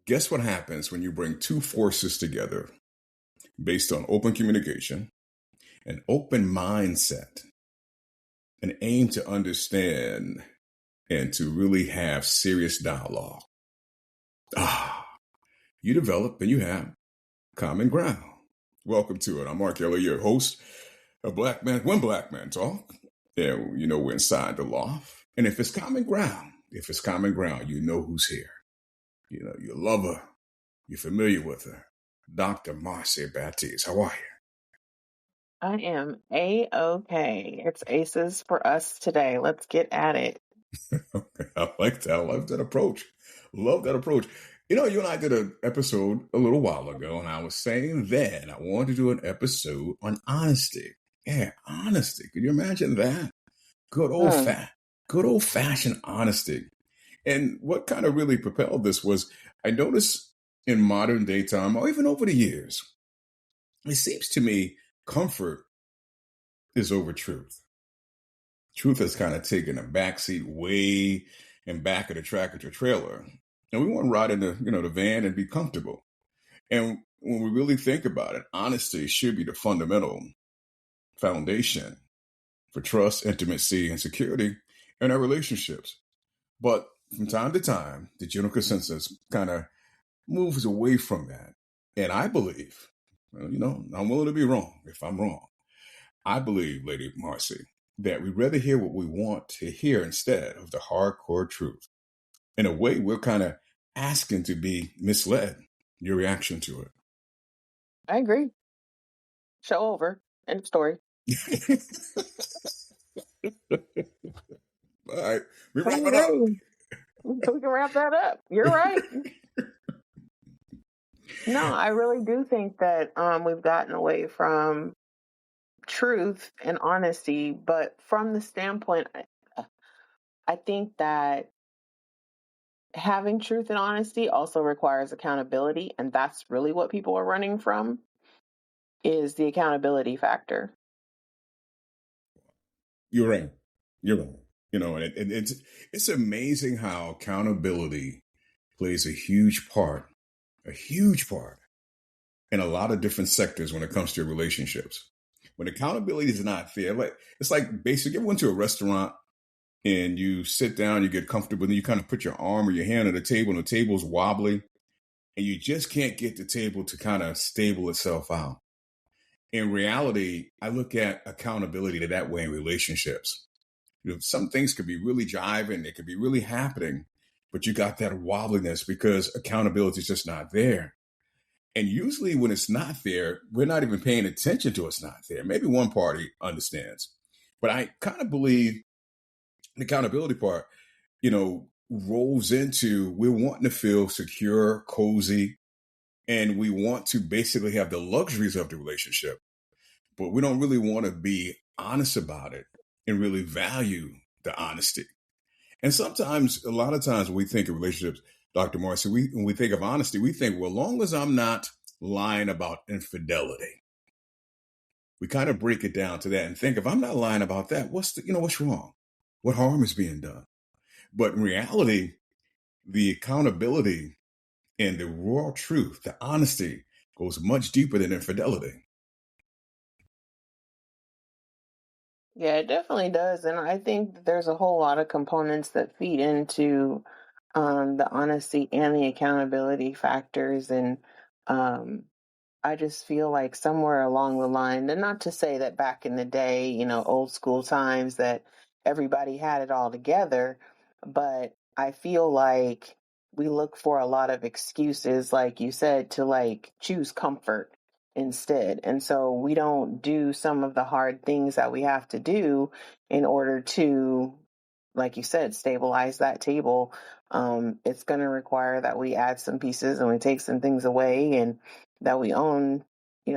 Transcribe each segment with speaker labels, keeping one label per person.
Speaker 1: Guess what happens when you bring two forces together based on open communication, an open mindset, an aim to understand and to really have serious dialogue? You develop and you have common ground. Welcome to it. I'm Mark Elliott, your host of Black Man When Black Men Talk. And we're inside the loft. And if it's common ground, you know who's here. You love her. You're familiar with her. Dr. Marcy Baptiste. How are
Speaker 2: I am A-OK. It's aces for us today. Let's get at it.
Speaker 1: you? I like that. I love that approach. Love that approach. You and I did an episode a little while ago, and I was saying then I wanted to do an episode on honesty. Yeah, honesty. Could you imagine that? Good old fashioned honesty. And what kind of really propelled this was I noticed in modern day time, or even over the years, it seems to me comfort is over truth. Truth has kind of taken a backseat way in back of the tractor trailer. And we want to ride in the van and be comfortable. And when we really think about it, honesty should be the fundamental foundation for trust, intimacy, and security in our relationships. But from time to time, the general consensus kind of moves away from that. And I believe, I'm willing to be wrong if I'm wrong. I believe, Lady Marcy, that we'd rather hear what we want to hear instead of the hardcore truth. In a way, we're kind of asking to be misled. Your reaction to it?
Speaker 2: I agree. Show over. End of story.
Speaker 1: All right. We wrap it up.
Speaker 2: We can wrap that up. You're right. No, I really do think that we've gotten away from truth and honesty, but from the standpoint, I think that having truth and honesty also requires accountability, and that's really what people are running from, is the accountability factor.
Speaker 1: You're right. And it's amazing how accountability plays a huge part in a lot of different sectors when it comes to relationships. When accountability is not there, it's like basically, you ever went to a restaurant and you sit down, you get comfortable, and then you kind of put your arm or your hand on the table, and the table's wobbly, and you just can't get the table to kind of stable itself out. In reality, I look at accountability that way in relationships. Some things could be really jiving, it could be really happening, but you got that wobbliness because accountability is just not there. And usually when it's not there, we're not even paying attention to it's not there. Maybe one party understands. But I kind of believe the accountability part, rolls into we're wanting to feel secure, cozy, and we want to basically have the luxuries of the relationship. But we don't really want to be honest about it and really value the honesty. And sometimes, a lot of times when we think of relationships, Dr. Marcy, when we think of honesty, we think, well, as long as I'm not lying about infidelity, we kind of break it down to that and think, if I'm not lying about that, what's wrong? What harm is being done? But in reality, the accountability and the raw truth, the honesty, goes much deeper than infidelity.
Speaker 2: Yeah, it definitely does. And I think that there's a whole lot of components that feed into the honesty and the accountability factors. And I just feel like somewhere along the line, and not to say that back in the day, old school times, that everybody had it all together, but I feel like we look for a lot of excuses, like you said, to choose comfort instead. And so we don't do some of the hard things that we have to do in order to, like you said, stabilize that table. It's going to require that we add some pieces and we take some things away, and that we own,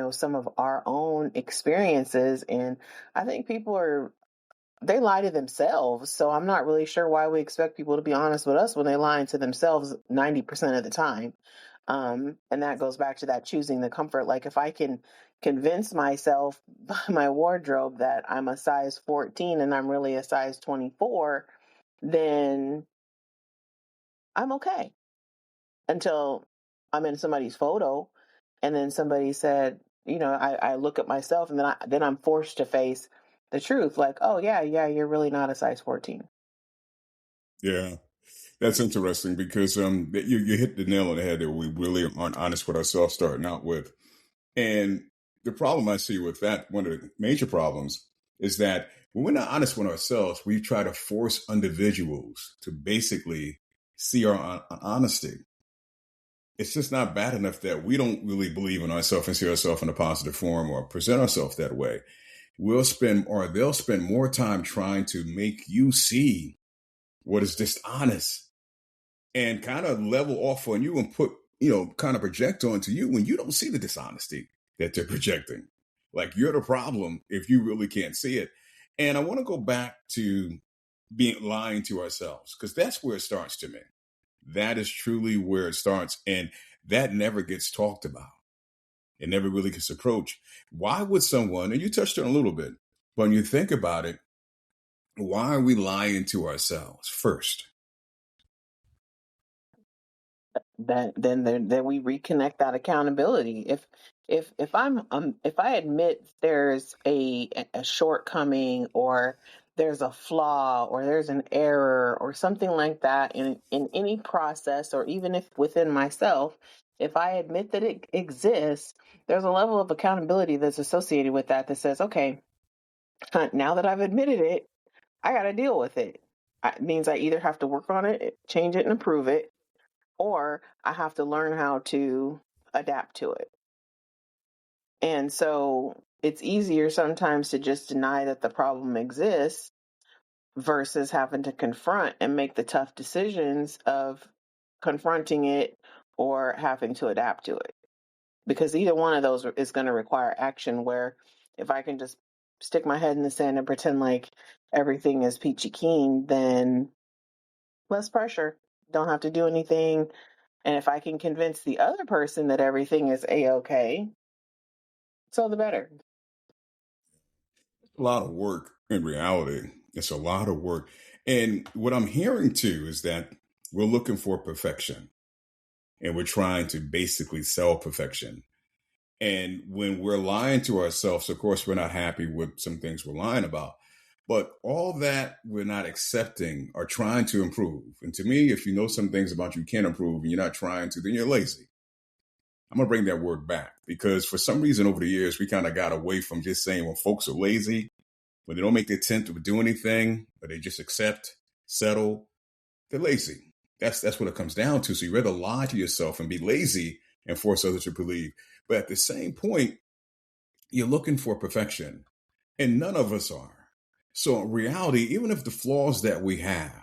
Speaker 2: some of our own experiences. And I think they lie to themselves. So I'm not really sure why we expect people to be honest with us when they lie to themselves 90% of the time. And that goes back to that choosing the comfort. Like, if I can convince myself by my wardrobe that I'm a size 14 and I'm really a size 24, then I'm okay until I'm in somebody's photo, and then somebody said, I look at myself, and then I'm forced to face the truth, like, oh yeah, yeah, you're really not a size 14.
Speaker 1: Yeah. That's interesting because you hit the nail on the head that we really aren't honest with ourselves starting out with. And the problem I see with that, one of the major problems, is that when we're not honest with ourselves, we try to force individuals to basically see our honesty. It's just not bad enough that we don't really believe in ourselves and see ourselves in a positive form or present ourselves that way. They'll spend more time trying to make you see what is dishonest and kind of level off on you and put, kind of project onto you when you don't see the dishonesty that they're projecting. Like you're the problem if you really can't see it. And I want to go back to being lying to ourselves because that's where it starts to me. That is truly where it starts. And that never gets talked about. It never really gets approached. Why would someone, and you touched on a little bit, but when you think about it, why are we lying to ourselves first?
Speaker 2: Then we reconnect that accountability. If I admit there's a shortcoming, or there's a flaw, or there's an error or something like that in any process, or even if within myself, if I admit that it exists, there's a level of accountability that's associated with that says, okay, now that I've admitted it, I got to deal with it. It means I either have to work on it, change it, and improve it, or I have to learn how to adapt to it. And so it's easier sometimes to just deny that the problem exists versus having to confront and make the tough decisions of confronting it or having to adapt to it. Because either one of those is going to require action, where if I can just stick my head in the sand and pretend like everything is peachy keen, then less pressure. Don't have to do anything. And if I can convince the other person that everything is a-okay, so the better.
Speaker 1: A lot of work in reality. It's a lot of work. And what I'm hearing too is that we're looking for perfection and we're trying to basically sell perfection. And when we're lying to ourselves, of course, we're not happy with some things we're lying about. But all that we're not accepting or trying to improve. And to me, if you know some things about you can improve and you're not trying to, then you're lazy. I'm going to bring that word back because for some reason over the years, we kind of got away from just saying when folks are lazy, when they don't make the attempt to do anything, but they just accept, settle, they're lazy. That's what it comes down to. So you rather lie to yourself and be lazy and force others to believe. But at the same point, you're looking for perfection, and none of us are. So in reality, even if the flaws that we have,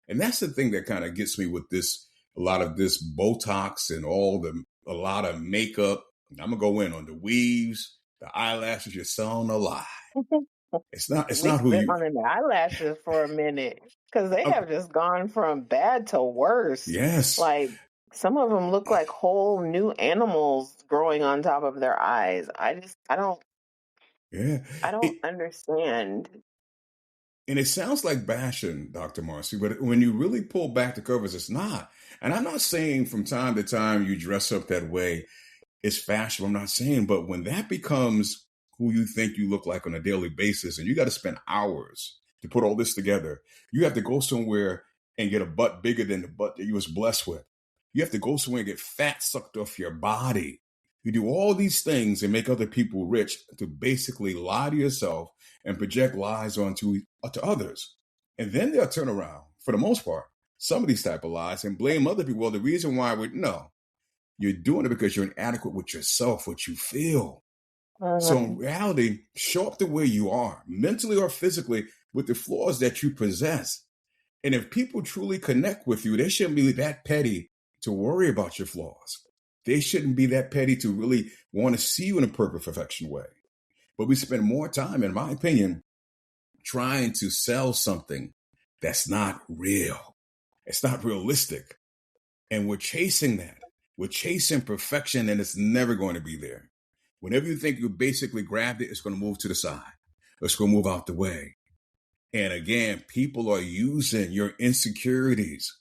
Speaker 1: and that's the thing that kind of gets me with this, a lot of this Botox and a lot of makeup. I'm gonna go in on the weaves, the eyelashes. You're selling a lie. It's
Speaker 2: We
Speaker 1: not who
Speaker 2: spit
Speaker 1: you.
Speaker 2: on the eyelashes for a minute because they
Speaker 1: Um,
Speaker 2: have just gone from bad to worse.
Speaker 1: yes.
Speaker 2: Like, some of them look like whole new animals growing on top of their eyes.
Speaker 1: Yeah.
Speaker 2: I don't
Speaker 1: It,
Speaker 2: understand.
Speaker 1: and it sounds like bashing, Dr. Marcy, but when you really pull back the covers, it's not. And I'm not saying from time to time you dress up that way, it's fashionable. I'm not saying, but when that becomes who you think you look like on a daily basis, and you got to spend hours to put all this together, you have to go somewhere and get a butt bigger than the butt that you was blessed with. You have to go somewhere and get fat sucked off your body. You do all these things and make other people rich to basically lie to yourself and project lies to others. And then they'll turn around, for the most part, some of these type of lies and blame other people. Well, the reason why no, you're doing it because you're inadequate with yourself, what you feel. So in
Speaker 2: Mhm.
Speaker 1: reality, show up the way you are, mentally or physically, with the flaws that you possess. And if people truly connect with you, they shouldn't be that petty to worry about your flaws. They shouldn't be that petty to really want to see you in a perfect perfection way. But we spend more time, in my opinion, trying to sell something that's not real. It's not realistic. And we're chasing that. We're chasing perfection, and it's never going to be there. Whenever you think you basically grabbed it, it's going to move to the side. It's going to move out the way. And again, people are using your insecurities,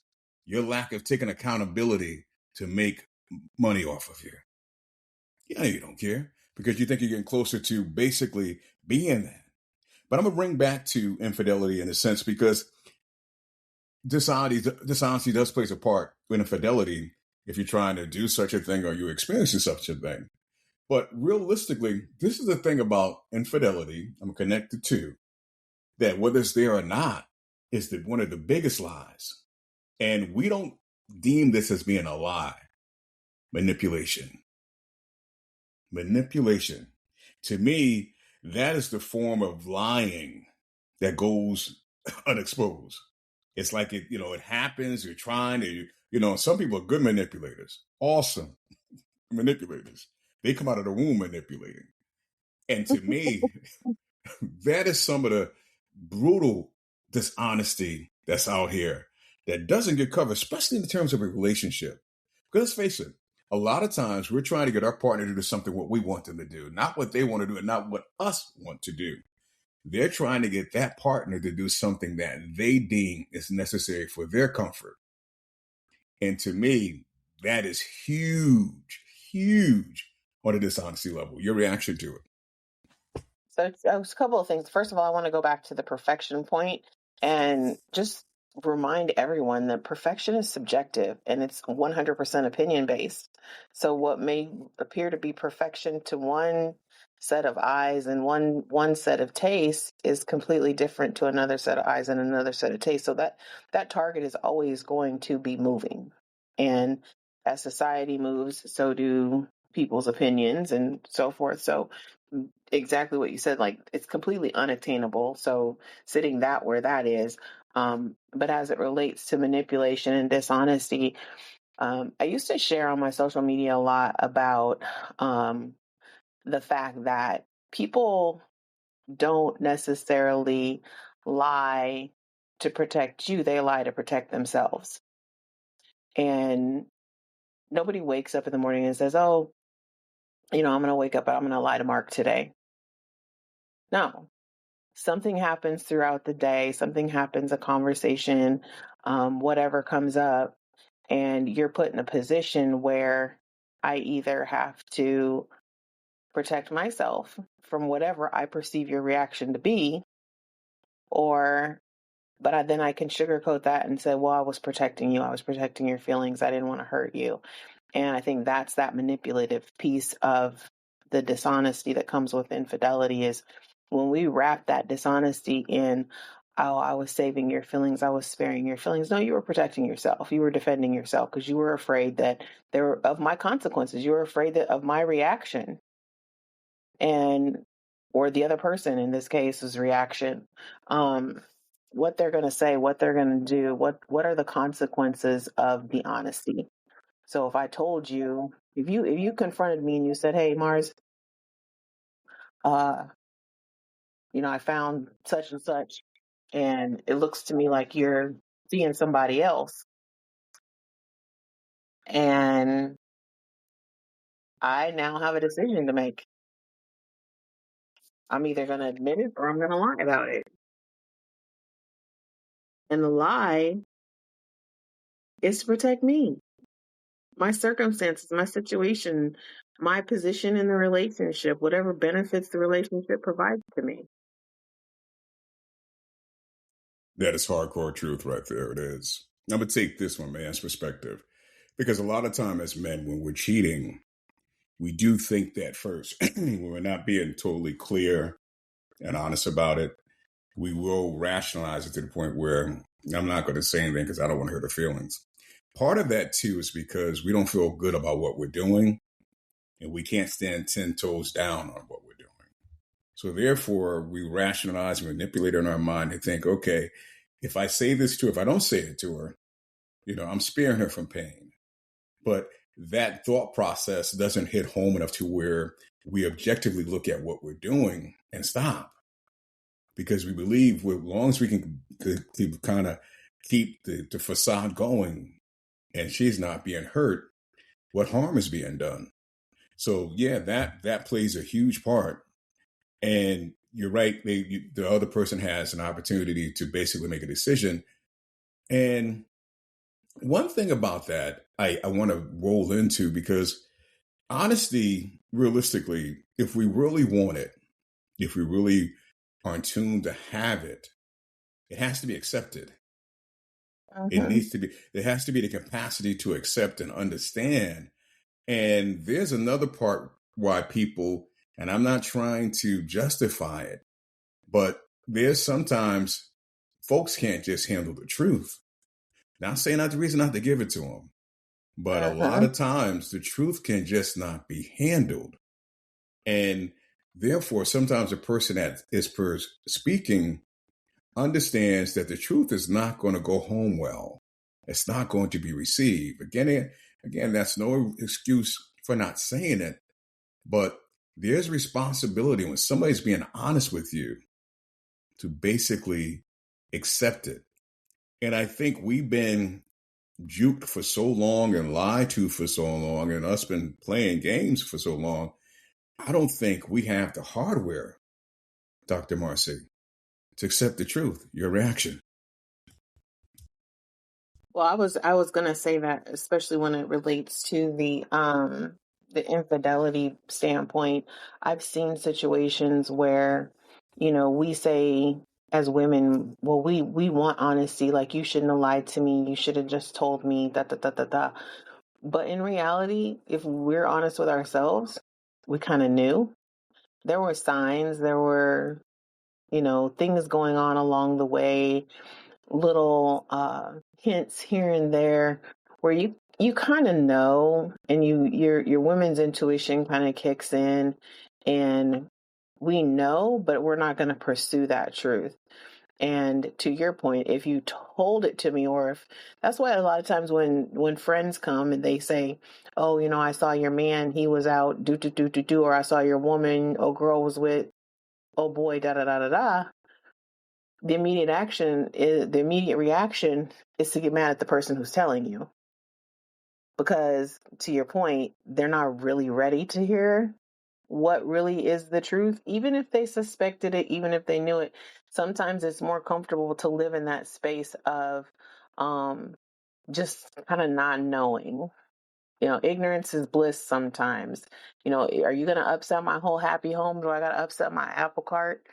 Speaker 1: your lack of taking accountability to make money off of you. Yeah, you don't care because you think you're getting closer to basically being that. But I'm going to bring back to infidelity in a sense because dishonesty does play a part in infidelity if you're trying to do such a thing or you're experiencing such a thing. But realistically, this is the thing about infidelity I'm connected to, that whether it's there or not is one of the biggest lies. And we don't deem this as being a lie. Manipulation. Manipulation. To me, that is the form of lying that goes unexposed. It's like it happens, you're trying to, some people are good manipulators. Awesome manipulators. They come out of the womb manipulating. And to me, that is some of the brutal dishonesty that's out here that doesn't get covered, especially in terms of a relationship. Because let's face it, a lot of times we're trying to get our partner to do something what we want them to do, not what they want to do and not what us want to do. They're trying to get that partner to do something that they deem is necessary for their comfort. And to me, that is huge, huge on a dishonesty level. Your reaction to it?
Speaker 2: So a couple of things. First of all, I want to go back to the perfection point and just remind everyone that perfection is subjective and it's 100% opinion based. So what may appear to be perfection to one set of eyes and one set of tastes is completely different to another set of eyes and another set of tastes. So that target is always going to be moving. And as society moves, so do people's opinions and so forth. So exactly what you said, like it's completely unattainable. So sitting that where that is. But as it relates to manipulation and dishonesty, I used to share on my social media a lot about the fact that people don't necessarily lie to protect you, they lie to protect themselves. And nobody wakes up in the morning and says, oh, I'm going to wake up, I'm going to lie to Mark today. No. Something happens throughout the day, something happens, a conversation, whatever comes up, and you're put in a position where I either have to protect myself from whatever I perceive your reaction to be, but then I can sugarcoat that and say, well, I was protecting you. I was protecting your feelings. I didn't want to hurt you. And I think that's that manipulative piece of the dishonesty that comes with infidelity is when we wrap that dishonesty in, oh, I was saving your feelings, I was sparing your feelings. No, you were protecting yourself. You were defending yourself because you were afraid that of my consequences. You were afraid of my reaction. Or the other person in this case's reaction. What they're going to say, what they're going to do, what are the consequences of the honesty? So if I told you, if you confronted me and you said, hey, Mars, I found such and such, and it looks to me like you're seeing somebody else. And I now have a decision to make. I'm either going to admit it or I'm going to lie about it. And the lie is to protect me, my circumstances, my situation, my position in the relationship, whatever benefits the relationship provides to me.
Speaker 1: That is hardcore truth right there. It is. I'm going to take this from a man's perspective because a lot of time as men, when we're cheating, we do think that first. When we're not being totally clear and honest about it, we will rationalize it to the point where I'm not going to say anything because I don't want to hurt her feelings. Part of that, too, is because we don't feel good about what we're doing and we can't stand 10 toes down on what we're doing. So therefore, we rationalize and manipulate in our mind and think, okay, if I say this to her, if I don't say it to her, I'm sparing her from pain. But that thought process doesn't hit home enough to where we objectively look at what we're doing and stop. Because we believe as long as we can kind of keep the facade going and she's not being hurt, what harm is being done? So, yeah, that plays a huge part. And you're right. The other person has an opportunity to basically make a decision. And One thing about that I want to roll into because honesty, realistically, if we really want it, if we really are in tune to have it, it has to be accepted. It
Speaker 2: Hmm.
Speaker 1: needs to be, there has to be the capacity to accept and understand. And there's another part why people, and I'm not trying to justify it, but there's sometimes folks can't just handle the truth. Not saying that's the reason not to give it to them, but a lot
Speaker 2: Hmm.
Speaker 1: of times the truth can just not be handled. And therefore, sometimes a person that is speaking understands that the truth is not going to go home well. It's not going to be received. Again, that's no excuse for not saying it, but there's responsibility when somebody's being honest with you to basically accept it. And I think we've been juked for so long and lied to for so long and us been playing games for so long. I don't think we have the hardware, Dr. Marcy, to accept the truth. Your reaction.
Speaker 2: Well, I was gonna say that, especially when it relates to the infidelity standpoint. I've seen situations where, we say as women, well, we want honesty, like you shouldn't have lied to me, you should have just told me da da da da da. But in reality, if we're honest with ourselves, we kind of knew. There were signs, there were, things going on along the way, little hints here and there where you kind of know, and your women's intuition kind of kicks in, and we know, but we're not going to pursue that truth. And to your point, if you told it to me, or if that's why a lot of times when friends come and they say, oh, I saw your man, he was out do do do do do, or I saw your woman, oh girl was with, oh boy, da da da da da, the immediate reaction is to get mad at the person who's telling you, because to your point, they're not really ready to hear what really is the truth, even if they suspected it, even if they knew it. Sometimes it's more comfortable to live in that space of um just kind of not knowing. Ignorance is bliss sometimes. Are you going to upset my whole happy home? Do I got to upset my apple cart?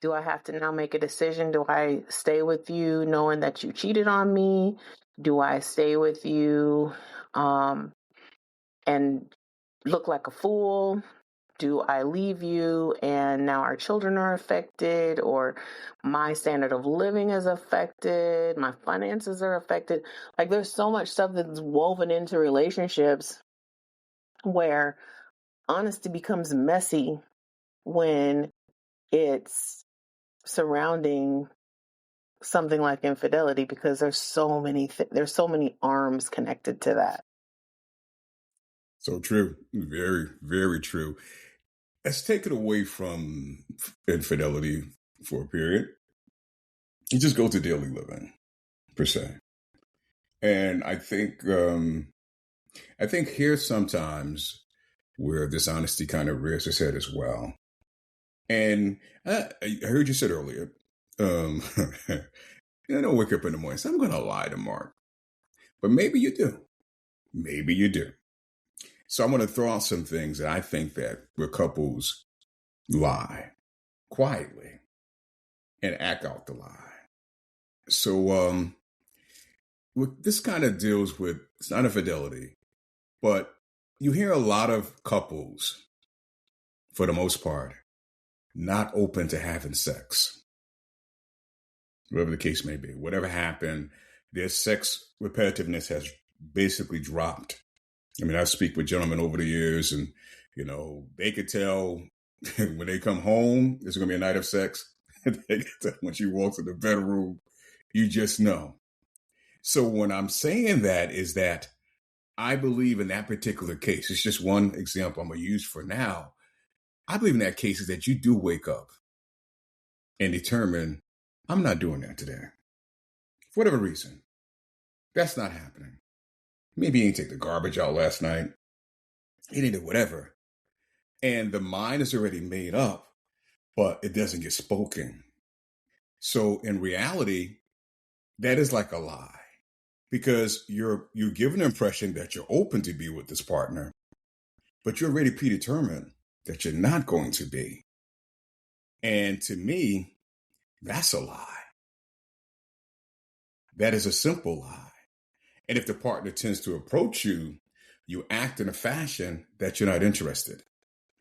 Speaker 2: Do I have to now make a decision? Do I stay with you knowing that you cheated on me? Do I stay with you um, and look like a fool? Do I leave you and now our children are affected, or my standard of living is affected, my finances are affected? Like, there's so much stuff that's woven into relationships where honesty becomes messy when it's surrounding something like infidelity, because there's so many arms connected to that.
Speaker 1: So true. Very, very true. Let's take it away from infidelity for a period. You just go to daily living, per se. And I think here sometimes where dishonesty kind of rears its head as well. And I heard you said earlier, um, I don't wake up in the morning and say, I'm going to lie to Mark. But maybe you do. Maybe you do. So I'm going to throw out some things that I think that where couples lie quietly and act out the lie. So this kind of deals with, it's not infidelity, but you hear a lot of couples, for the most part, not open to having sex, whatever the case may be. Whatever happened, their sex repetitiveness has basically dropped. I mean, I speak with gentlemen over the years, and they could tell when they come home, it's going to be a night of sex. They could tell when she walks in the bedroom, you just know. So when I'm saying that is that I believe in that particular case, it's just one example I'm going to use for now. I believe in that case is that you do wake up and determine, I'm not doing that today. For whatever reason, that's not happening. Maybe you didn't take the garbage out last night. You didn't do whatever. And the mind is already made up, but it doesn't get spoken. So in reality, that is like a lie. because you give an impression that you're open to be with this partner, but you're already predetermined that you're not going to be. And to me, that's a lie. That is a simple lie. And if the partner tends to approach you, you act in a fashion that you're not interested.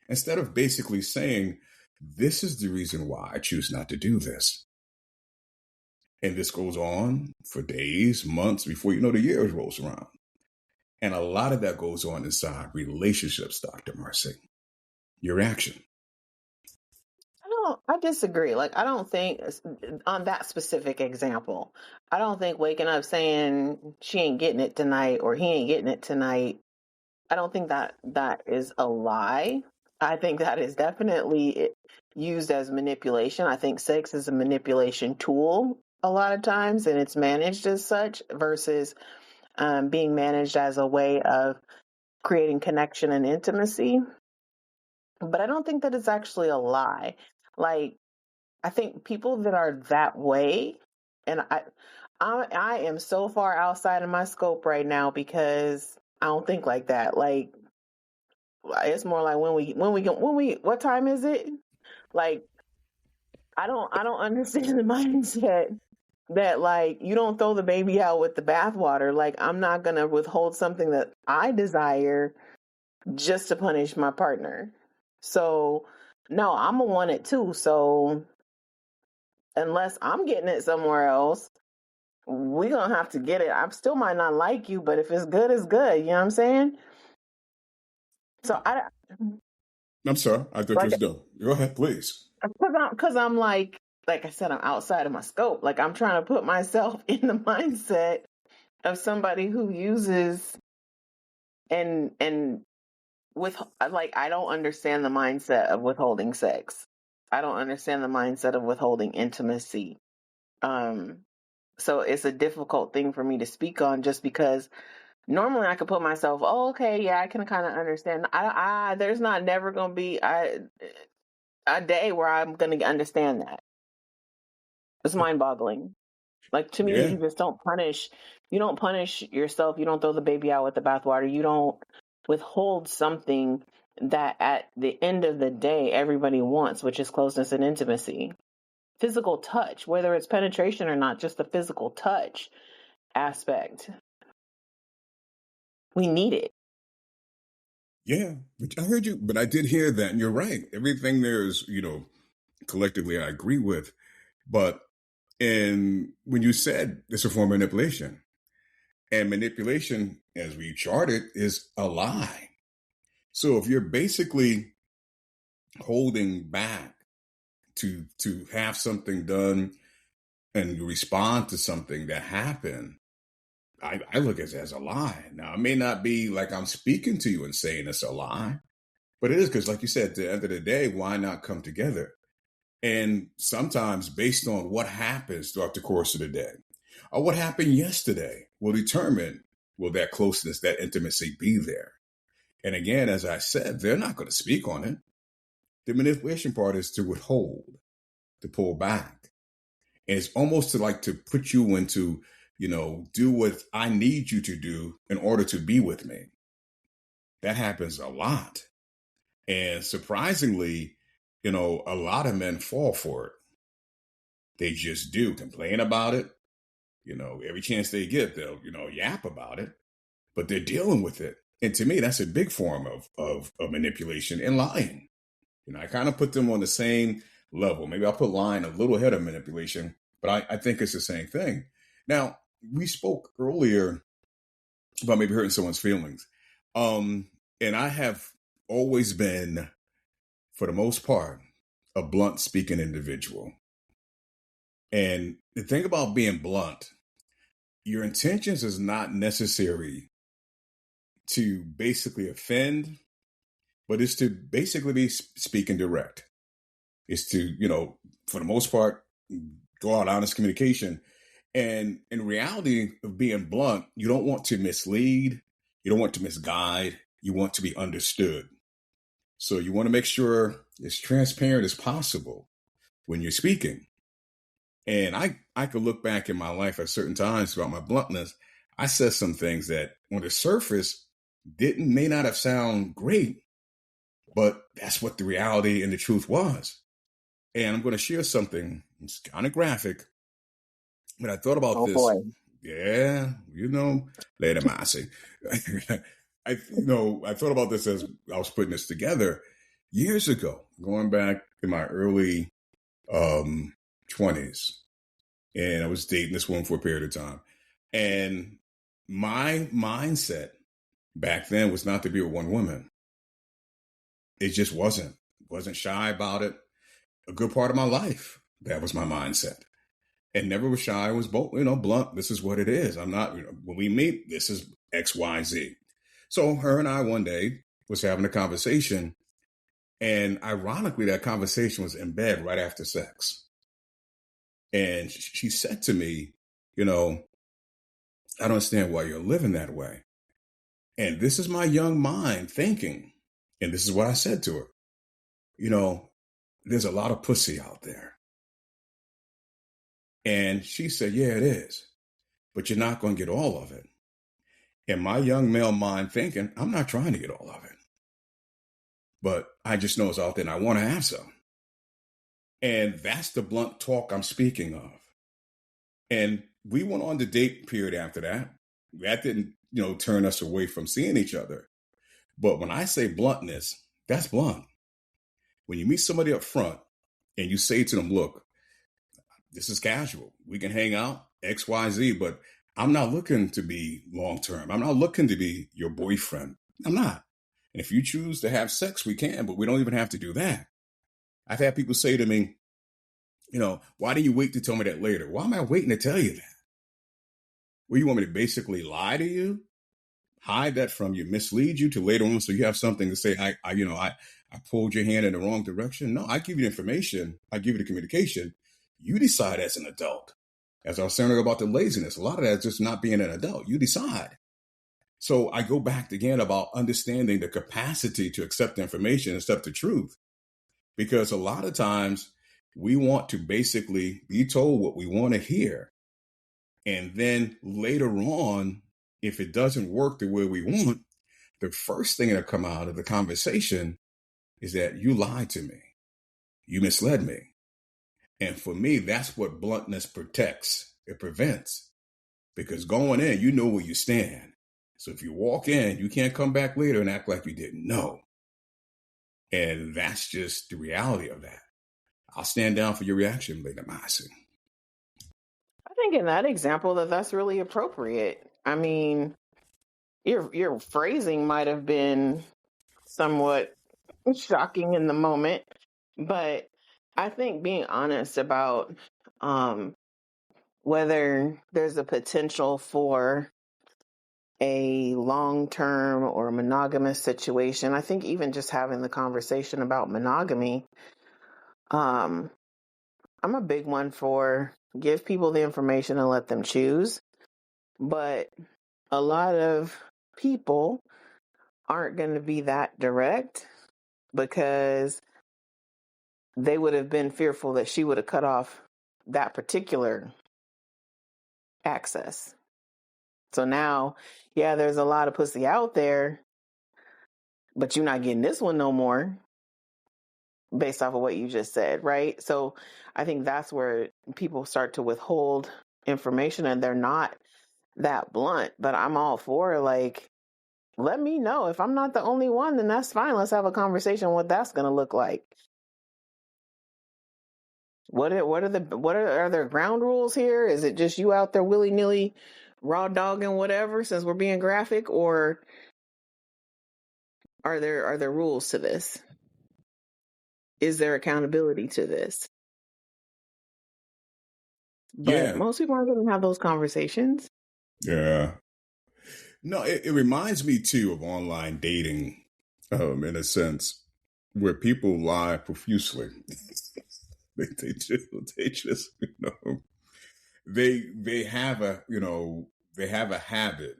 Speaker 1: Instead of basically saying, this is the reason why I choose not to do this. And this goes on for days, months, before you know the years rolls around. And a lot of that goes on inside relationships, Dr. Marcy. Your reaction.
Speaker 2: I disagree. Like, I don't think on that specific example, I don't think waking up saying she ain't getting it tonight or he ain't getting it tonight. I don't think that is a lie. I think that is definitely used as manipulation. I think sex is a manipulation tool a lot of times, and it's managed as such versus being managed as a way of creating connection and intimacy. But I don't think that it's actually a lie. Like, I think people that are that way, and I am so far outside of my scope right now because I don't think like that. Like, it's more like what time is it? Like, I don't understand the mindset that, like, you don't throw the baby out with the bathwater. Like, I'm not gonna withhold something that I desire just to punish my partner. So no, I'm gonna want it too. So unless I'm getting it somewhere else, we gonna have to get it. I still might not like you, but if it's good, it's good. You know what I'm saying? So
Speaker 1: I'm sorry. I thought you was done. Go ahead, please.
Speaker 2: because I'm like I said, I'm outside of my scope. Like, I'm trying to put myself in the mindset of somebody who uses and with, like, I don't understand the mindset of withholding sex. I don't understand the mindset of withholding intimacy. So it's a difficult thing for me to speak on just because normally I could put myself, oh, okay, yeah, I can kind of understand. There's not never going to be a day where I'm going to understand that. It's mind boggling. Like, to me,
Speaker 1: Yeah.
Speaker 2: you just don't punish yourself. You don't throw the baby out with the bathwater. You don't withhold something that at the end of the day, everybody wants, which is closeness and intimacy. Physical touch, whether it's penetration or not, just the physical touch aspect. We need it.
Speaker 1: Yeah, I heard you, but I did hear that, and you're right. Everything there is, collectively I agree with. But when you said it's a form of manipulation, and manipulation, as we charted, is a lie. So if you're basically holding back to have something done and respond to something that happened, I look at it as a lie. Now, it may not be like I'm speaking to you and saying it's a lie, but it is because, like you said, at the end of the day, why not come together? And sometimes based on what happens throughout the course of the day or what happened yesterday will determine, will that closeness, that intimacy be there? And again, as I said, they're not going to speak on it. The manipulation part is to withhold, to pull back. And it's almost to put you into, do what I need you to do in order to be with me. That happens a lot. And surprisingly, a lot of men fall for it. They just do complain about it. Every chance they get, they'll, yap about it, but they're dealing with it. And to me, that's a big form of manipulation and lying. I kind of put them on the same level. Maybe I'll put lying a little ahead of manipulation, but I think it's the same thing. Now, we spoke earlier about maybe hurting someone's feelings. And I have always been, for the most part, a blunt speaking individual. And the thing about being blunt, your intentions is not necessary to basically offend, but it's to basically be speaking direct. It's to, for the most part, draw out honest communication. And in reality of being blunt, you don't want to mislead. You don't want to misguide. You want to be understood. So you want to make sure it's transparent as possible when you're speaking. And I could look back in my life at certain times about my bluntness. I said some things that on the surface may not have sound great, but that's what the reality and the truth was. And I'm going to share something. It's kind of graphic, but I thought about
Speaker 2: Oh
Speaker 1: this.
Speaker 2: boy.
Speaker 1: Yeah, later, Massey. I thought about this as I was putting this together years ago, going back in my early 20s, and I was dating this woman for a period of time, and my mindset back then was not to be with one woman. It just wasn't. Wasn't shy about it. A good part of my life, that was my mindset. And never was shy. I was both, blunt. This is what it is. I'm not, when we meet, this is X, Y, Z. So her and I one day was having a conversation. And ironically, that conversation was in bed right after sex. And she said to me, I don't understand why you're living that way. And this is my young mind thinking. And this is what I said to her. There's a lot of pussy out there. And she said, yeah, it is. But you're not going to get all of it. And my young male mind thinking, I'm not trying to get all of it. But I just know it's out there and I want to have some. And that's the blunt talk I'm speaking of. And we went on the date period after that. That didn't, turn us away from seeing each other. But when I say bluntness, that's blunt. When you meet somebody up front and you say to them, look, this is casual. We can hang out, X, Y, Z, but I'm not looking to be long-term. I'm not looking to be your boyfriend. I'm not. And if you choose to have sex, we can, but we don't even have to do that. I've had people say to me, why do you wait to tell me that later? Why am I waiting to tell you that? Well, you want me to basically lie to you? Hide that from you, mislead you to later on so you have something to say, I pulled your hand in the wrong direction. No, I give you the information. I give you the communication. You decide as an adult. As I was saying about the laziness, a lot of that is just not being an adult. You decide. So I go back again about understanding the capacity to accept information and accept the truth. Because a lot of times we want to basically be told what we want to hear. And then later on, if it doesn't work the way we want, the first thing that'll come out of the conversation is that you lied to me. You misled me. And for me, that's what bluntness protects. It prevents. Because going in, you know where you stand. So if you walk in, you can't come back later and act like you didn't know. And that's just the reality of that. I'll stand down for your reaction, Lady Massey.
Speaker 2: I think in that example that's really appropriate. I mean, your phrasing might have been somewhat shocking in the moment, but I think being honest about whether there's a potential for a long-term or monogamous situation. I think even just having the conversation about monogamy, I'm a big one for give people the information and let them choose. But a lot of people aren't going to be that direct because they would have been fearful that she would have cut off that particular access. So now, yeah, there's a lot of pussy out there, but you're not getting this one no more based off of what you just said, right? So I think that's where people start to withhold information and they're not that blunt. But I'm all for let me know. If I'm not the only one, then that's fine. Let's have a conversation what that's going to look like. Are there ground rules here? Is it just you out there willy-nilly raw dogging whatever since we're being graphic, or are there rules to this? Is there accountability to this? But most people aren't going to have those conversations.
Speaker 1: Yeah. No, it reminds me too of online dating, in a sense, where people lie profusely. they just they have a habit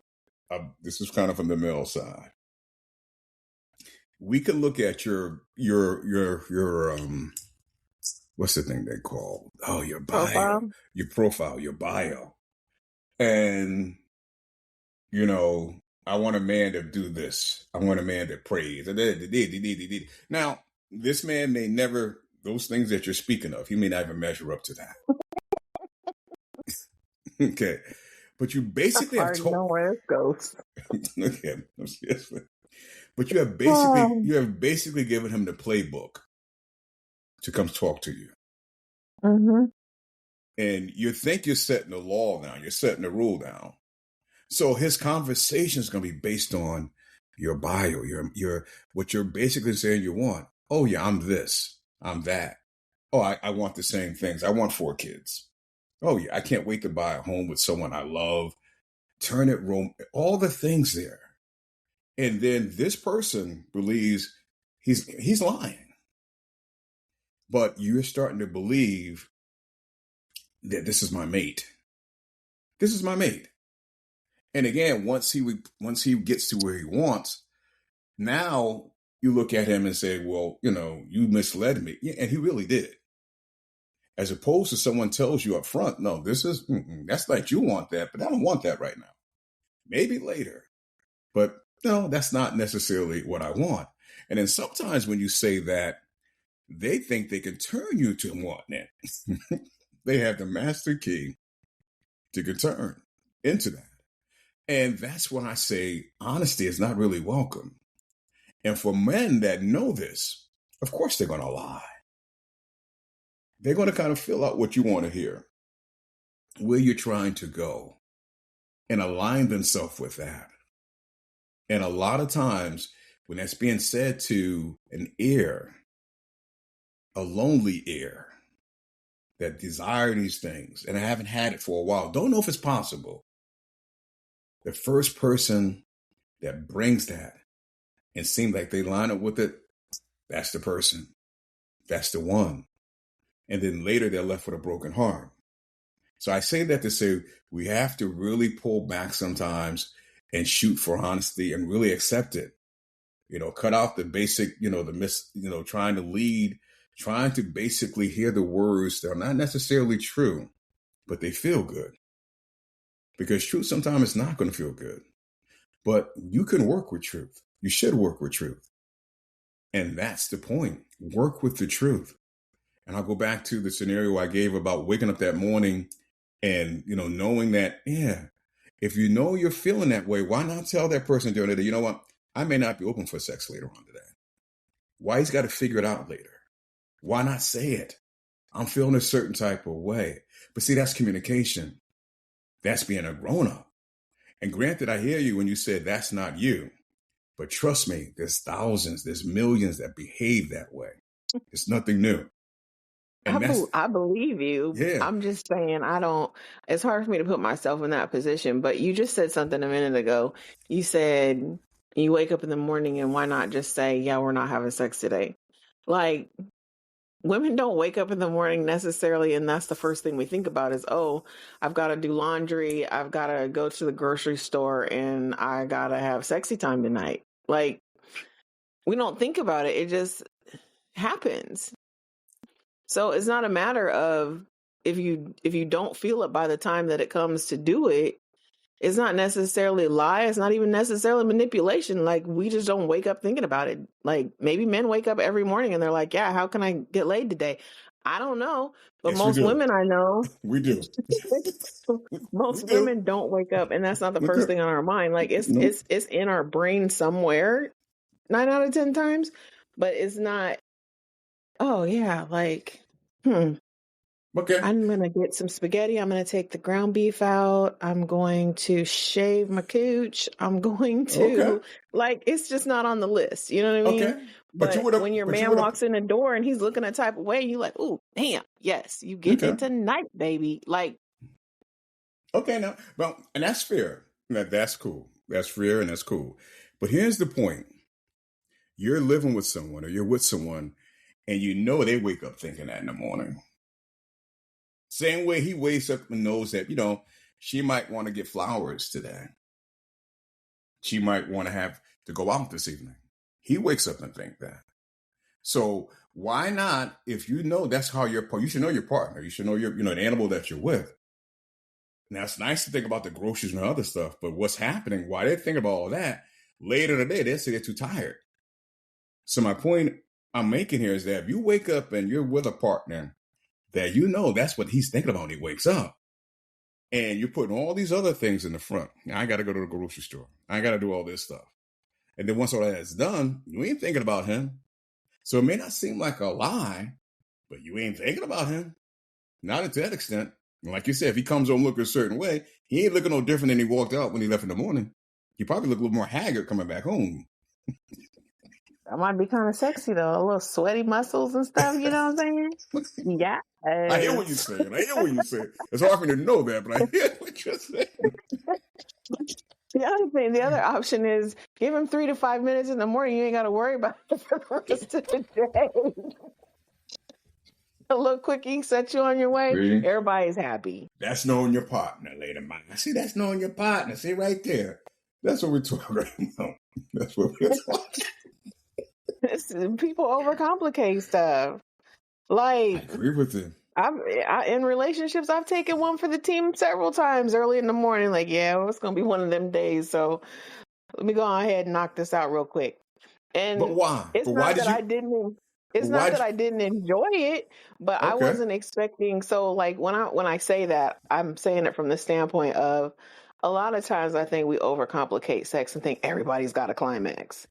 Speaker 1: of, this is kind of from the male side. We can look at your what's the thing they call? Oh, your bio, your profile, your bio. And you know, I want a man to do this. I want a man that prays. Now, this man may never, those things that you're speaking of, he may not even measure up to that. Okay. But you basically
Speaker 2: I
Speaker 1: have
Speaker 2: already
Speaker 1: told,
Speaker 2: know where this goes.
Speaker 1: okay, but you have basically given him the playbook to come talk to you.
Speaker 2: Mm-hmm.
Speaker 1: And you think you're setting the law down, you're setting the rule down. So his conversation is going to be based on your bio, your what you're basically saying you want. Oh yeah, I'm this, I'm that. Oh, I want the same things. I want 4 kids. Oh yeah, I can't wait to buy a home with someone I love. Turn it all the things there. And then this person believes he's lying. But you're starting to believe that this is my mate. This is my mate. And again, once he gets to where he wants, now you look at him and say, well, you misled me. Yeah, and he really did. As opposed to someone tells you up front, no, that's like you want that, but I don't want that right now. Maybe later. But no, that's not necessarily what I want. And then sometimes when you say that, they think they can turn you to wanting it. They have the master key to can turn into that. And that's when I say honesty is not really welcome. And for men that know this, of course they're going to lie. They're going to kind of fill out what you want to hear, where you're trying to go, and align themselves with that. And a lot of times when that's being said to an ear, a lonely ear that desire these things, and I haven't had it for a while, don't know if it's possible. The first person that brings that and seems like they line up with it, that's the person. That's the one. And then later they're left with a broken heart. So I say that to say we have to really pull back sometimes and shoot for honesty and really accept it. Cut out the basic, trying to lead, trying to basically hear the words that are not necessarily true, but they feel good. Because truth sometimes is not going to feel good. But you can work with truth. You should work with truth. And that's the point. Work with the truth. And I'll go back to the scenario I gave about waking up that morning and, knowing that, yeah, if you know you're feeling that way, why not tell that person during the day, you know what? I may not be open for sex later on today. Why he's got to figure it out later? Why not say it? I'm feeling a certain type of way. But see, that's communication. That's being a grown-up. And granted, I hear you when you said that's not you. But trust me, there's thousands, there's millions that behave that way. It's nothing new. And
Speaker 2: I believe you.
Speaker 1: Yeah.
Speaker 2: I'm just saying, it's hard for me to put myself in that position. But you just said something a minute ago. You said you wake up in the morning and why not just say, yeah, we're not having sex today? Like, women don't wake up in the morning necessarily, and that's the first thing we think about is, oh, I've got to do laundry, I've got to go to the grocery store, and I got to have sexy time tonight. Like, we don't think about it. It just happens. So it's not a matter of if you don't feel it by the time that it comes to do it, it's not necessarily a lie. It's not even necessarily manipulation. Like, we just don't wake up thinking about it. Like, maybe men wake up every morning and they're like, yeah, how can I get laid today? I don't know. But
Speaker 1: yes,
Speaker 2: most women I know.
Speaker 1: We do.
Speaker 2: Most women don't wake up, and that's not the first thing on our mind. Like, it's in our brain somewhere 9 out of 10 times, but it's not, oh yeah, like,
Speaker 1: okay,
Speaker 2: I'm going to get some spaghetti. I'm going to take the ground beef out. I'm going to shave my cooch. I'm going to, like, it's just not on the list. You know what I mean?
Speaker 1: Okay.
Speaker 2: But when your man walks in the door and he's looking a type of way, you're like, oh, damn, yes, you get it tonight, baby. Like.
Speaker 1: Okay, now, well, and that's fair. That's cool. That's fair and that's cool. But here's the point. You're living with someone or you're with someone and they wake up thinking that in the morning. Same way he wakes up and knows that, she might want to get flowers today. She might want to have to go out this evening. He wakes up and think that. So why not, if you know that's how you should know your partner. You should know the animal that you're with. Now, it's nice to think about the groceries and other stuff, but what's happening, while they think about all that, later in the day, they say they're too tired. So my point I'm making here is that if you wake up and you're with a partner that you know that's what he's thinking about when he wakes up, and you're putting all these other things in the front. I got to go to the grocery store. I got to do all this stuff. And then once all that is done, you ain't thinking about him. So it may not seem like a lie, but you ain't thinking about him. Not to that extent. Like you said, if he comes home looking a certain way, he ain't looking no different than he walked out when he left in the morning. He probably look a little more haggard coming back home.
Speaker 2: That might be kind of sexy though. A little sweaty muscles and stuff. You know what I'm saying? Yeah.
Speaker 1: I hear what you're saying. It's hard for me to know that, but I hear what you're saying.
Speaker 2: The other option is give him 3 to 5 minutes in the morning. You ain't got to worry about it for the rest of the day. A little quickie set you on your way. Really? Everybody's happy.
Speaker 1: That's knowing your partner, lady mine. See, that's knowing your partner. See, right there. That's what we're talking about. That's what we're talking.
Speaker 2: People overcomplicate stuff. Like,
Speaker 1: I agree with you.
Speaker 2: In relationships, I've taken one for the team several times early in the morning. Like, yeah, well, it's going to be one of them days. So let me go ahead and knock this out real quick. And
Speaker 1: but why?
Speaker 2: It's not that I didn't. It's not that I didn't enjoy it, but okay. I wasn't expecting. So like when I say that, I'm saying it from the standpoint of a lot of times I think we overcomplicate sex and think everybody's got a climax.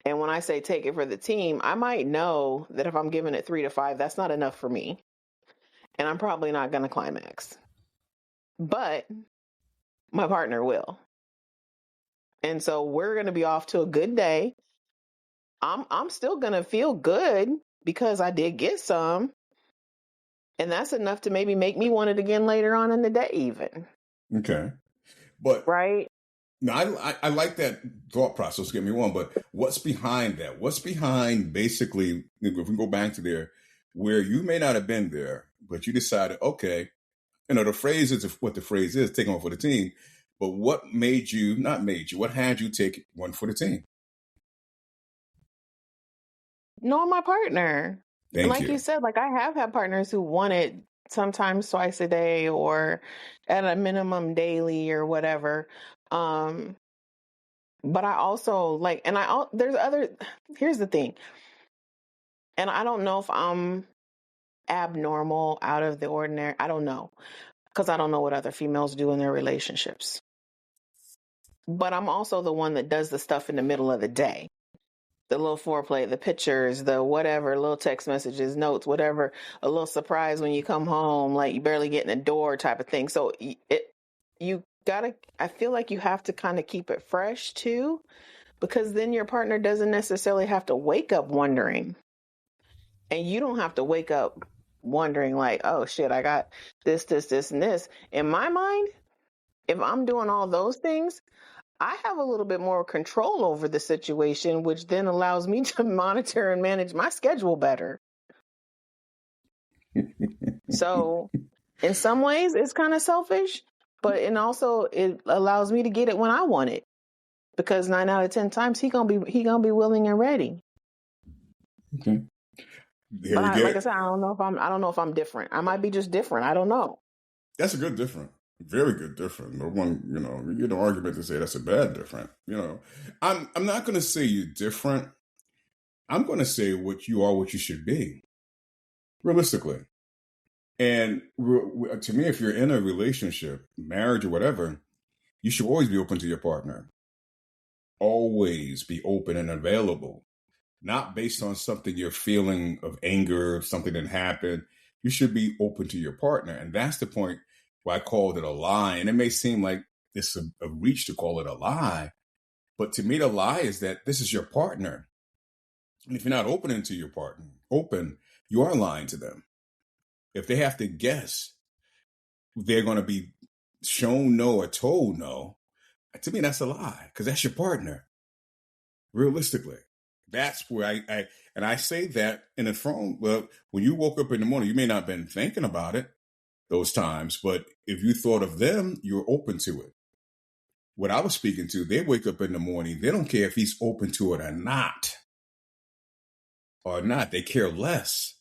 Speaker 2: And when I say take it for the team, I might know that if I'm giving it 3 to 5, that's not enough for me. And I'm probably not going to climax. But my partner will. And so we're going to be off to a good day. I'm still going to feel good because I did get some. And that's enough to maybe make me want it again later on in the day even.
Speaker 1: Okay. But
Speaker 2: right.
Speaker 1: No, I like that thought process, get me wrong, but what's behind that? What's behind basically, if we go back to there, where you may not have been there, but you decided, okay, the phrase is what the phrase is, taking one for the team. But what what had you take one for the team?
Speaker 2: Knowing my partner.
Speaker 1: Thank
Speaker 2: you said, like I have had partners who want it sometimes twice a day or at a minimum daily or whatever. But I also here's the thing. And I don't know if I'm abnormal, out of the ordinary. I don't know. Because I don't know what other females do in their relationships. But I'm also the one that does the stuff in the middle of the day. The little foreplay, the pictures, the whatever, little text messages, notes, whatever, a little surprise when you come home, like you barely get in the door type of thing. So I feel like you have to kind of keep it fresh too, because then your partner doesn't necessarily have to wake up wondering. And you don't have to wake up wondering like, oh shit, I got this, and this. In my mind, if I'm doing all those things, I have a little bit more control over the situation, which then allows me to monitor and manage my schedule better. So in some ways it's kind of selfish, but it allows me to get it when I want it, because 9 out of 10 times he gonna be willing and ready.
Speaker 1: Okay.
Speaker 2: But like I said, I don't know if I'm different. I might be just different. I don't know.
Speaker 1: That's a good different. Very good different. No one, you get an argument to say that's a bad different. I'm not going to say you're different. I'm going to say what you are, what you should be, realistically. And to me, if you're in a relationship, marriage or whatever, you should always be open to your partner. Always be open and available, not based on something you're feeling of anger, something that happened. You should be open to your partner. And that's the point. Why I called it a lie. And it may seem like it's a reach to call it a lie. But to me, the lie is that this is your partner. And if you're not open to your partner, you are lying to them. If they have to guess, they're going to be shown no or told no. To me, that's a lie, because that's your partner. Realistically, that's where I say that in the phone. Well, when you woke up in the morning, you may not have been thinking about it those times, but if you thought of them, you're open to it. What I was speaking to, they wake up in the morning, they don't care if he's open to it or not. They care less.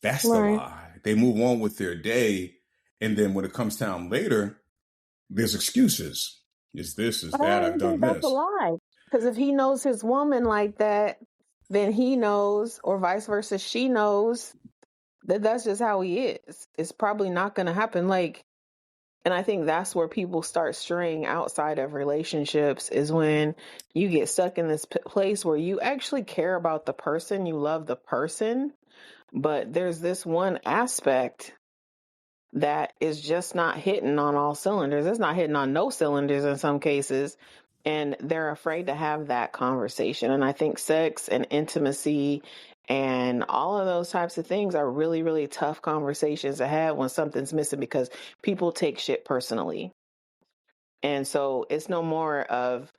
Speaker 1: That's the lie. They move on with their day, and then when it comes time later, there's excuses. Is this, is
Speaker 2: But I
Speaker 1: that,
Speaker 2: don't
Speaker 1: I've
Speaker 2: even
Speaker 1: done
Speaker 2: think that's a
Speaker 1: this.
Speaker 2: lie. Because if he knows his woman like that, then he knows, or vice versa, she knows that that's just how he is. It's probably not going to happen. Like, and I think that's where people start straying outside of relationships is when you get stuck in this place where you actually care about the person, you love the person, but there's this one aspect that is just not hitting on all cylinders. It's not hitting on no cylinders in some cases. And they're afraid to have that conversation. And I think sex and intimacy and all of those types of things are really, really tough conversations to have when something's missing because people take shit personally. And so it's no more of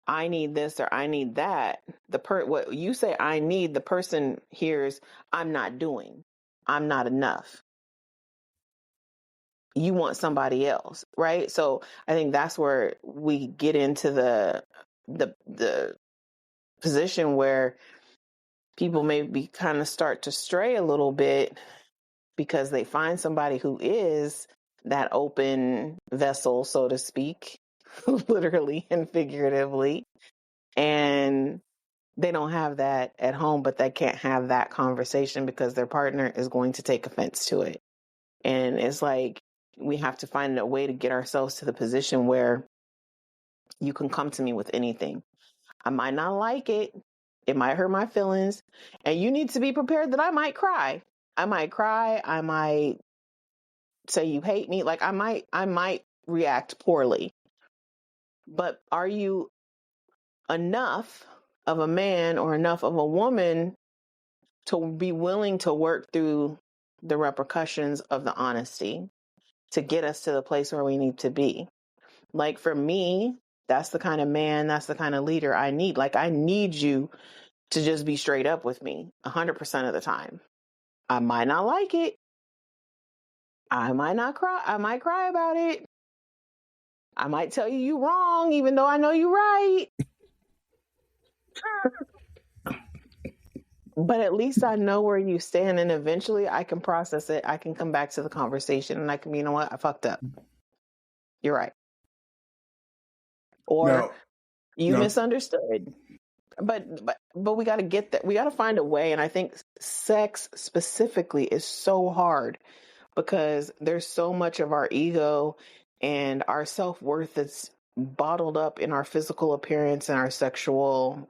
Speaker 2: I need this or I need that. What you say I need, the person hears I'm not doing. I'm not enough. You want somebody else, right? So I think that's where we get into the position where people maybe kind of start to stray a little bit because they find somebody who is that open vessel, so to speak, literally and figuratively, and they don't have that at home, but they can't have that conversation because their partner is going to take offense to it. And it's like we have to find a way to get ourselves to the position where you can come to me with anything. I might not like it. It might hurt my feelings. And you need to be prepared that I might cry. I might cry. I might say you hate me. Like I might react poorly. But are you enough of a man or enough of a woman to be willing to work through the repercussions of the honesty to get us to the place where we need to be? Like for me, that's the kind of man, that's the kind of leader I need. Like I need you to just be straight up with me 100% of the time. I might not like it. I might not cry. I might cry about it. I might tell you wrong, even though I know you're right. But at least I know where you stand, and eventually I can process it. I can come back to the conversation, and I can be, you know what, I fucked up. You're right. Or
Speaker 1: Now,
Speaker 2: you
Speaker 1: now,
Speaker 2: misunderstood. But we got to get that. We got to find a way, and I think sex specifically is so hard because there's so much of our ego and our self-worth that's bottled up in our physical appearance and our sexual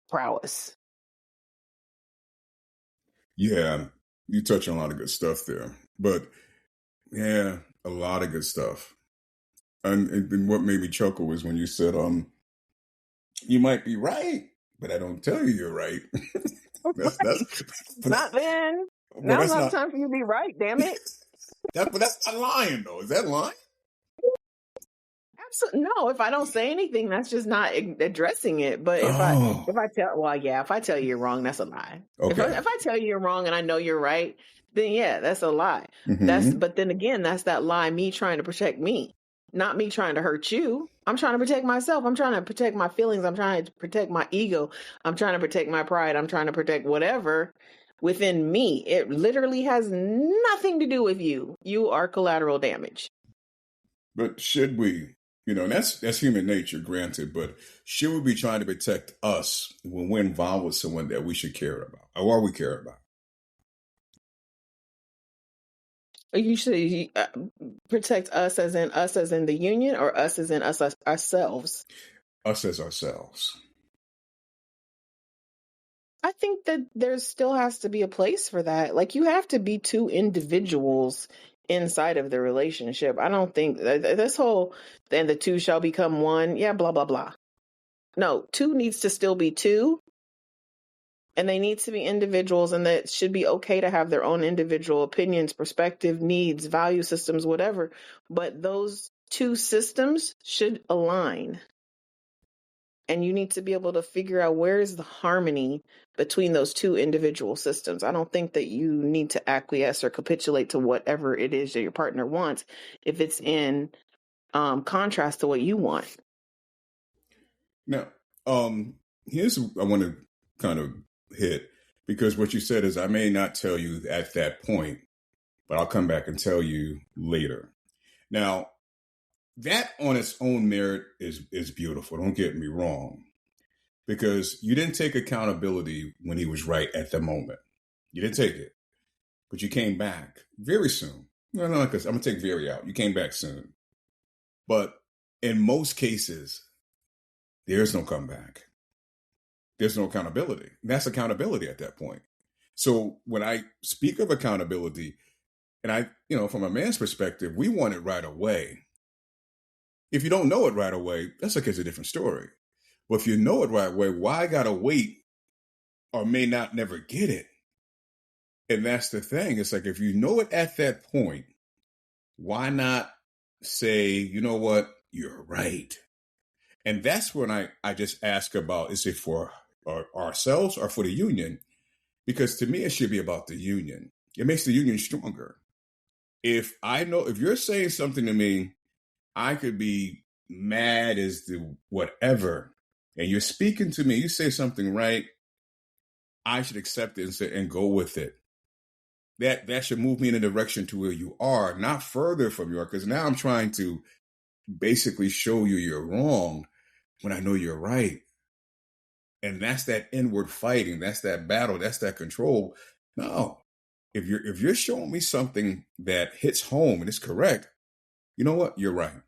Speaker 2: prowess.
Speaker 1: yeah, you touch on a lot of good stuff there. But yeah, a lot of good stuff. And what made me chuckle was when you said, you might be right, but I don't tell you you're right. that's
Speaker 2: Not then.
Speaker 1: but
Speaker 2: Now's
Speaker 1: that's
Speaker 2: not the
Speaker 1: not
Speaker 2: time for you to be right, damn it.
Speaker 1: but that's not lying though. Is that lying?
Speaker 2: Absolutely no. If I don't say anything, that's just not addressing it. But
Speaker 1: Oh,
Speaker 2: if I tell, well, yeah, if I tell you you're wrong, that's a lie.
Speaker 1: okay.
Speaker 2: If I tell you you're wrong and I know you're right, then yeah, that's a lie.
Speaker 1: Hmm.
Speaker 2: But then again, that's that lie, me trying to protect me, not me trying to hurt you. I'm trying to protect myself. I'm trying to protect my feelings. I'm trying to protect my ego. I'm trying to protect my pride. I'm trying to protect whatever within me. It literally has nothing to do with you. You are collateral damage.
Speaker 1: But should we, and that's human nature, granted, but should we be trying to protect us when we're involved with someone that we should care about or we care about?
Speaker 2: You should protect us as in the union, or us as in us ourselves.
Speaker 1: Us as ourselves.
Speaker 2: I think that there still has to be a place for that. Like you have to be two individuals inside of the relationship. I don't think this whole then the two shall become one. Yeah, blah blah blah. No, two needs to still be two, and they need to be individuals, and that should be okay to have their own individual opinions, perspective, needs, value systems, whatever. But those two systems should align. And you need to be able to figure out where is the harmony between those two individual systems. I don't think that you need to acquiesce or capitulate to whatever it is that your partner wants if it's in contrast to what you want.
Speaker 1: Now, here's what I want to kind of hit, because what you said is I may not tell you at that point, but I'll come back and tell you later. Now, that on its own merit is beautiful. Don't get me wrong, because you didn't take accountability when he was right at the moment. You didn't take it, but you came back very soon. No, no, because I'm gonna take very out. You came back soon, but in most cases, there's no comeback. There's no accountability. That's accountability at that point. So when I speak of accountability, and from a man's perspective, we want it right away. If you don't know it right away, that's like it's a different story. But if you know it right away, why gotta wait or may not never get it? And that's the thing. It's like, if you know it at that point, why not say, you know what, you're right? And that's when I just ask about, is it for ourselves or for the union? Because to me, it should be about the union. It makes the union stronger. If you're saying something to me, I could be mad as the whatever, and you're speaking to me, you say something right, I should accept it and go with it. That should move me in a direction to where you are, not further from you are, because now I'm trying to basically show you you're wrong when I know you're right. And that's that inward fighting. That's that battle. That's that control. No, if you're showing me something that hits home and is correct, you know what? You're right.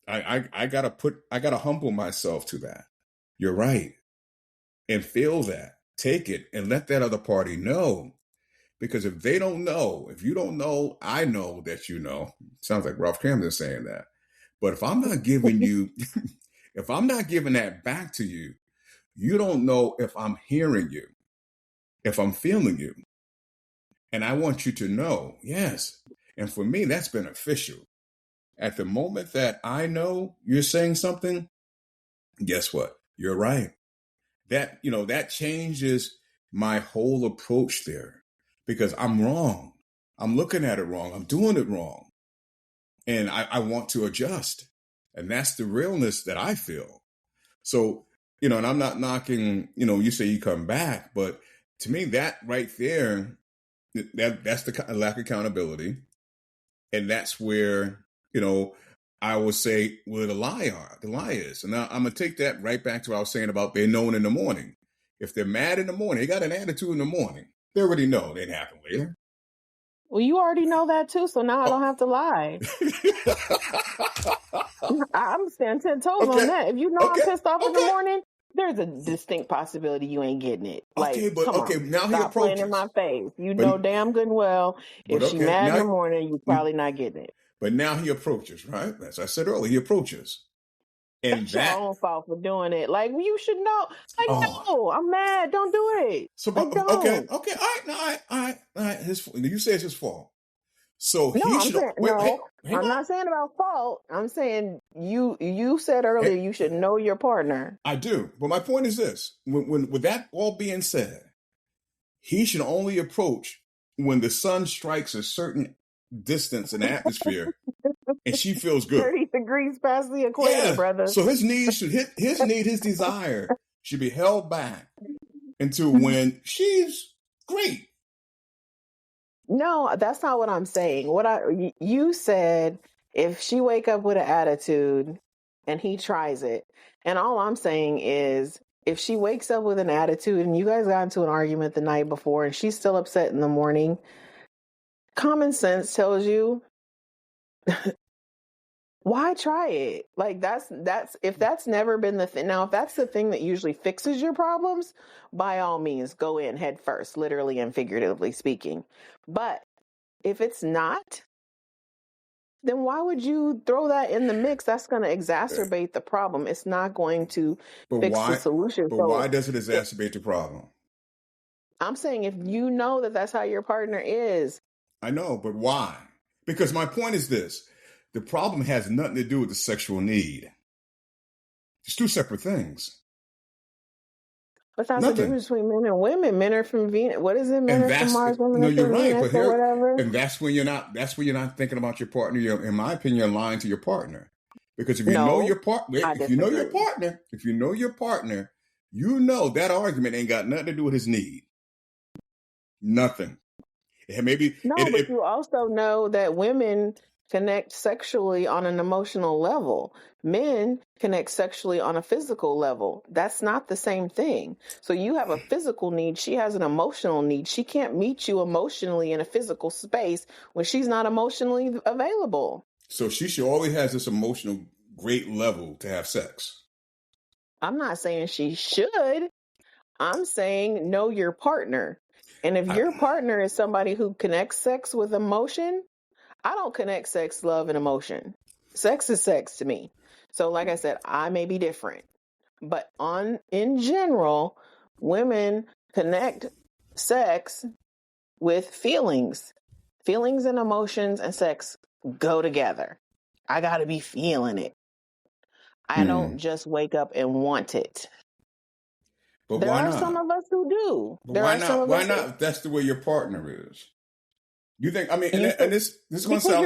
Speaker 1: I gotta humble myself to that. You're right. And feel that. Take it and let that other party know. Because if they don't know, if you don't know, I know that you know. Sounds like Ralph Camden saying that. But if I'm not giving you, if I'm not giving that back to you, you don't know if I'm hearing you, if I'm feeling you. And I want you to know, yes. And for me, that's beneficial. At the moment that I know you're saying something, guess what? You're right. That changes my whole approach there, because I'm wrong. I'm looking at it wrong. I'm doing it wrong. And I want to adjust. And that's the realness that I feel. So, and I'm not knocking, you say you come back, but to me, that right there, that's the lack of accountability. And that's where, I would say where the lie is. And now I'm going to take that right back to what I was saying about they're known in the morning. If they're mad in the morning, they got an attitude in the morning. They already know it happen later.
Speaker 2: Well, you already know that too, so now I don't have to lie. I'm standing 10 toes on that. If you know I'm pissed off in the morning, there's a distinct possibility you ain't getting it. Like,
Speaker 1: now he approaches.
Speaker 2: Playing in my face. You know damn good and well, if she mad in the morning, you probably not getting it.
Speaker 1: But now he approaches, right? As I said earlier, he approaches. And
Speaker 2: that's your own fault for doing it. Like, you should know. Like, no, I'm mad. Don't do it.
Speaker 1: So, don't. Okay. All right. You say it's his fault. So
Speaker 2: no, I'm not saying about fault. I'm saying you said earlier you should know your partner.
Speaker 1: I do. But my point is this. When with that all being said, he should only approach when the sun strikes a certain distance in the atmosphere and she feels good.
Speaker 2: 30 degrees past the equator, brother.
Speaker 1: So his desire should be held back until when she's great.
Speaker 2: No, that's not what I'm saying. You said if she wake up with an attitude and he tries it, and all I'm saying is if she wakes up with an attitude and you guys got into an argument the night before and she's still upset in the morning, common sense tells you why try it? Like that's if that's never been the thing. Now, if that's the thing that usually fixes your problems, by all means, go in head first, literally and figuratively speaking. But if it's not, then why would you throw that in the mix? That's going to exacerbate the problem. It's not going to fix the solution.
Speaker 1: But why does it exacerbate the problem?
Speaker 2: I'm saying if you know that that's how your partner is.
Speaker 1: I know, but why? Because my point is this. The problem has nothing to do with the sexual need. It's two separate things.
Speaker 2: But that's the difference between men and women. Men are from Venus. What is it? Men are from Mars. Women are from Venus, or whatever.
Speaker 1: And that's when you're not. That's when you're not thinking about your partner. You're, in my opinion, you're lying to your partner. Because if you know your partner, if you know your partner, you know that argument ain't got nothing to do with his need. Nothing.
Speaker 2: But you also know that women connect sexually on an emotional level. Men connect sexually on a physical level. That's not the same thing. So you have a physical need. She has an emotional need. She can't meet you emotionally in a physical space when she's not emotionally available.
Speaker 1: So she always has this emotional great level to have sex.
Speaker 2: I'm not saying she should. I'm saying know your partner. And if your partner is somebody who connects sex with emotion, I don't connect sex, love, and emotion. Sex is sex to me. So like I said, I may be different. But in general, women connect sex with feelings. Feelings and emotions and sex go together. I got to be feeling it. I don't just wake up and want it.
Speaker 1: But
Speaker 2: There
Speaker 1: why
Speaker 2: are
Speaker 1: not?
Speaker 2: some of us who do.
Speaker 1: But why not? Why not? If that's the way your partner is. You think? I mean, and this is going to sound.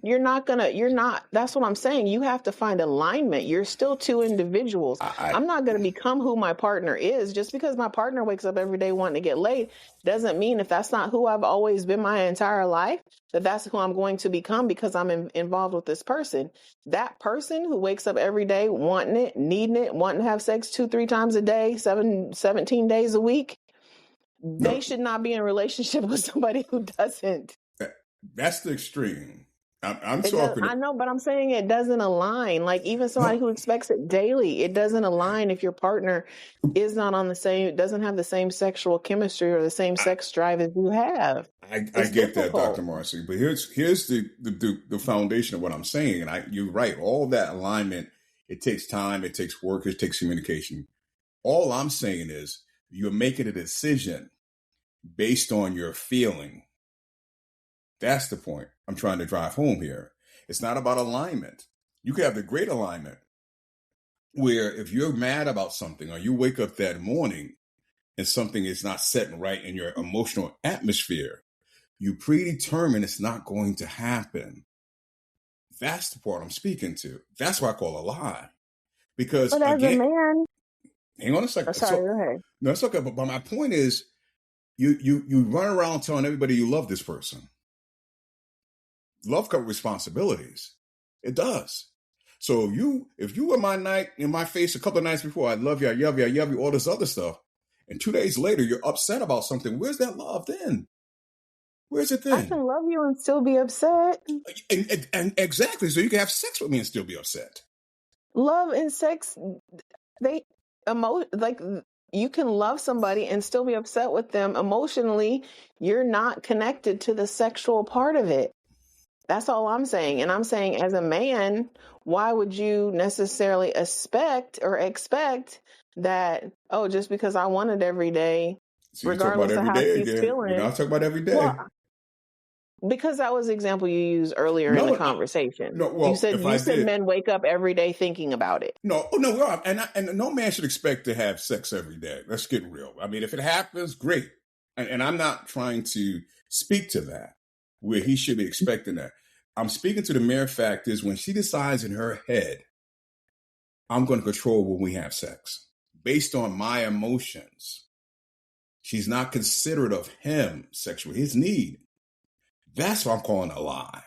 Speaker 2: You're not. That's what I'm saying. You have to find alignment. You're still two individuals. I'm not going to become who my partner is just because my partner wakes up every day wanting to get laid. Doesn't mean if that's not who I've always been my entire life, that's who I'm going to become because I'm involved with this person. That person who wakes up every day wanting it, needing it, wanting to have sex 2-3 times a day, 17 days a week. They should not be in a relationship with somebody who doesn't.
Speaker 1: That's the extreme. I'm talking.
Speaker 2: I know, but I'm saying it doesn't align. Like even somebody who expects it daily, it doesn't align if your partner is not on the same, doesn't have the same sexual chemistry or the same sex drive as you have.
Speaker 1: I get that, Dr. Marcy. But here's the foundation of what I'm saying. And you're right. All that alignment, it takes time, it takes work, it takes communication. All I'm saying is you're making a decision based on your feeling. That's the point I'm trying to drive home here. It's not about alignment. You can have the great alignment where if you're mad about something or you wake up that morning and something is not setting right in your emotional atmosphere, you predetermine it's not going to happen. That's the part I'm speaking to. That's what I call a lie. Because
Speaker 2: but as a man,
Speaker 1: hang on a second.
Speaker 2: Sorry, go ahead.
Speaker 1: No, it's okay. But my point is, you run around telling everybody you love this person. Love covers responsibilities. It does. So if you were in my face a couple of nights before, I love you, I love you, I love you, all this other stuff, and 2 days later you're upset about something, where's that love then? Where's it then?
Speaker 2: I can love you and still be upset.
Speaker 1: And exactly. So you can have sex with me and still be upset.
Speaker 2: Love and sex, you can love somebody and still be upset with them emotionally. You're not connected to the sexual part of it. That's all I'm saying. And I'm saying as a man, why would you necessarily expect that, just because I want it every day, regardless of how he's feeling.
Speaker 1: We're not talking about every day.
Speaker 2: Well, because that was the example you used earlier in the conversation. You said men wake up every day thinking about it.
Speaker 1: No, and no man should expect to have sex every day. Let's get real. I mean, if it happens, great. And I'm not trying to speak to that, where he should be expecting that. I'm speaking to the mere fact is when she decides in her head, I'm going to control when we have sex based on my emotions. She's not considerate of him sexually, his need. That's what I'm calling a lie.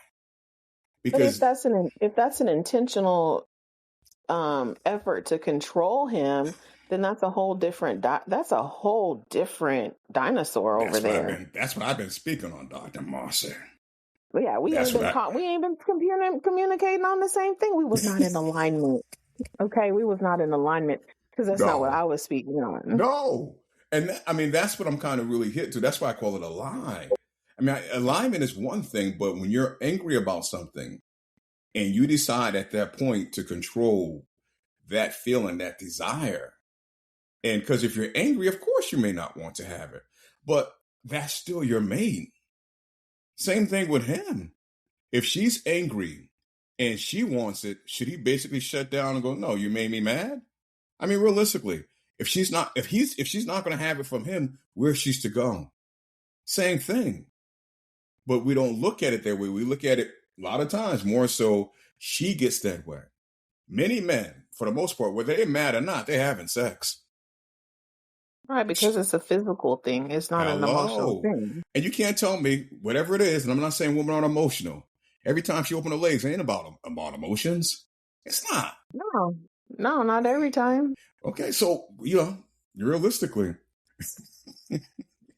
Speaker 1: Because
Speaker 2: but if that's an intentional effort to control him, then that's a whole different dinosaur over there.
Speaker 1: That's what I've been speaking on, Dr. Marcy.
Speaker 2: But yeah, we ain't been communicating on the same thing. We was not in alignment. Okay, we was not in alignment because that's not what I was speaking on.
Speaker 1: No, and that's what I'm kind of really hit to. That's why I call it a lie. I mean, alignment is one thing, but when you're angry about something and you decide at that point to control that feeling, that desire, and because if you're angry, of course you may not want to have it, but that's still your mate. Same thing with him. If she's angry and she wants it, should he basically shut down and go, no, you made me mad? I mean, realistically, if she's not going to have it from him, where's she's to go? Same thing. But we don't look at it that way. We look at it a lot of times more so she gets that way. Many men, for the most part, whether they're mad or not, they're having sex.
Speaker 2: Right, because it's a physical thing. It's not an emotional thing.
Speaker 1: And you can't tell me, whatever it is, and I'm not saying women aren't emotional, Every time she opened her legs, it ain't about emotions. It's not.
Speaker 2: No, no, not every time.
Speaker 1: Okay, so realistically,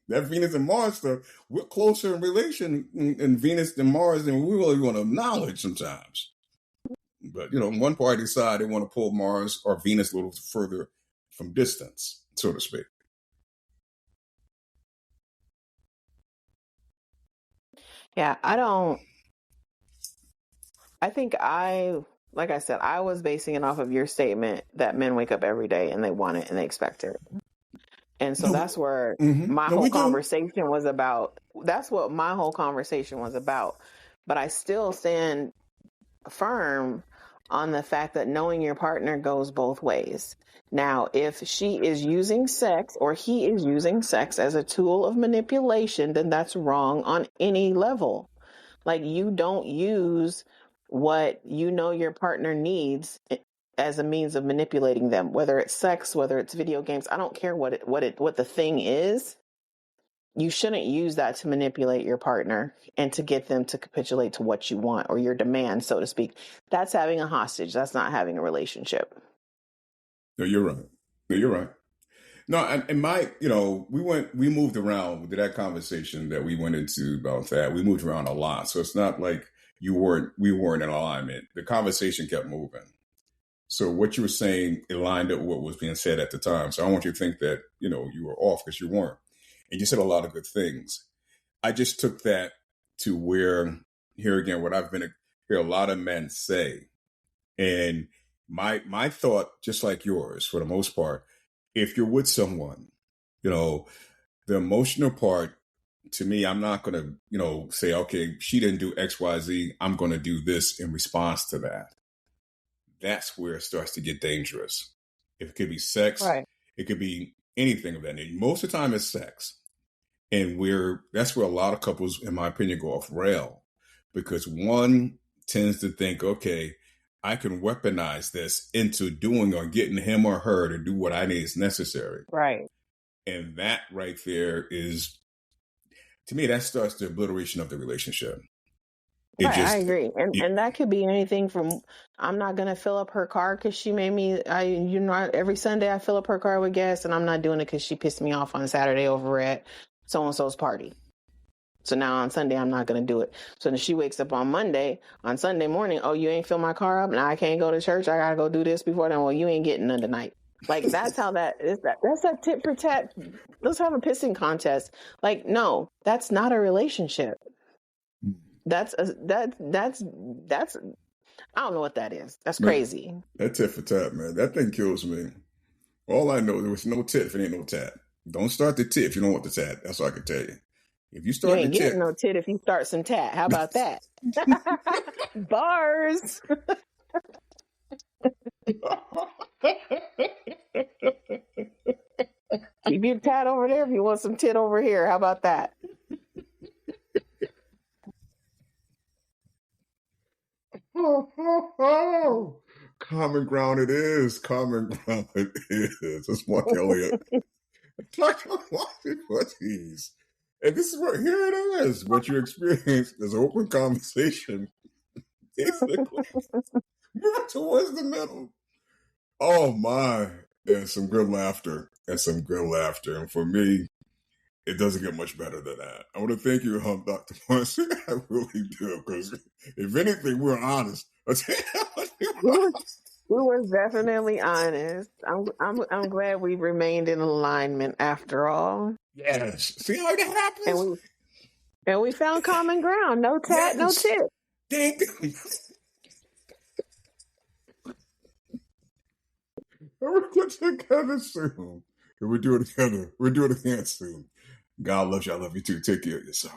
Speaker 1: that Venus and Mars stuff, we're closer in relation in Venus and Mars than we really want to acknowledge sometimes. But one party side, they want to pull Mars or Venus a little further from distance, so to speak.
Speaker 2: Yeah, I think like I said, I was basing it off of your statement that men wake up every day and they want it and they expect it. And so that's where my whole conversation was about. That's what my whole conversation was about. But I still stand firm on the fact that knowing your partner goes both ways. Now, if she is using sex or he is using sex as a tool of manipulation, then that's wrong on any level. Like, you don't use what you know your partner needs as a means of manipulating them, whether it's sex, whether it's video games. I don't care what the thing is. You shouldn't use that to manipulate your partner and to get them to capitulate to what you want or your demand, so to speak. That's having a hostage. That's not having a relationship.
Speaker 1: No, you're right. No, and we moved around with that conversation that we went into about that. We moved around a lot. So it's not like we weren't in alignment. The conversation kept moving. So what you were saying, it lined up with what was being said at the time. So I don't want you to think that, you were off, because you weren't. And you said a lot of good things. I just took that to where, here again, what I've been hear a lot of men say. And my thought, just like yours, for the most part, if you're with someone, the emotional part, to me, I'm not going to, say, okay, she didn't do X, Y, Z, I'm going to do this in response to that. That's where it starts to get dangerous. It could be sex.
Speaker 2: Right.
Speaker 1: It could be anything of that nature. Most of the time it's sex. And that's where a lot of couples, in my opinion, go off rail, because one tends to think, okay, I can weaponize this into doing or getting him or her to do what I need is necessary.
Speaker 2: Right.
Speaker 1: And that right there is, to me, that starts the obliteration of the relationship.
Speaker 2: Right, I agree. And that could be anything from, I'm not going to fill up her car because she made me, every Sunday I fill up her car with gas, and I'm not doing it because she pissed me off on Saturday over at so-and-so's party. So now on Sunday, I'm not going to do it. So then she wakes up on Sunday morning, oh, you ain't fill my car up? Now I can't go to church. I got to go do this before then. Well, you ain't getting none tonight. Like, that's how that is. That's that tit for tat. Let's have a pissing contest. Like, no, that's not a relationship. That's I don't know what that is. That's crazy.
Speaker 1: That tit for tat, man. That thing kills me. All I know, there was no tit if it ain't no tat. Don't start the tit if you don't want the tat. That's all I can tell you. If you start
Speaker 2: you ain't
Speaker 1: the
Speaker 2: getting no tit if you start some tat. How about that? Bars. Keep your tat over there if you want some tit over here. How about that?
Speaker 1: Common ground it is. Common ground it is. That's Mark Elliott. Jeez. And this is what, here it is. What you experience is open conversation. Basically. Move towards the middle. Oh my. And some good laughter. And for me, it doesn't get much better than that. I want to thank you, Dr. Marcy. I really do, because if anything, we're honest.
Speaker 2: We were definitely honest. I'm glad we remained in alignment after all.
Speaker 1: Yes. See how that happens?
Speaker 2: And we found common ground. No tat, no tit.
Speaker 1: Thank you. We'll get together soon. We'll do it together. We'll do it again soon. God loves you. I love you too. Take care of yourself.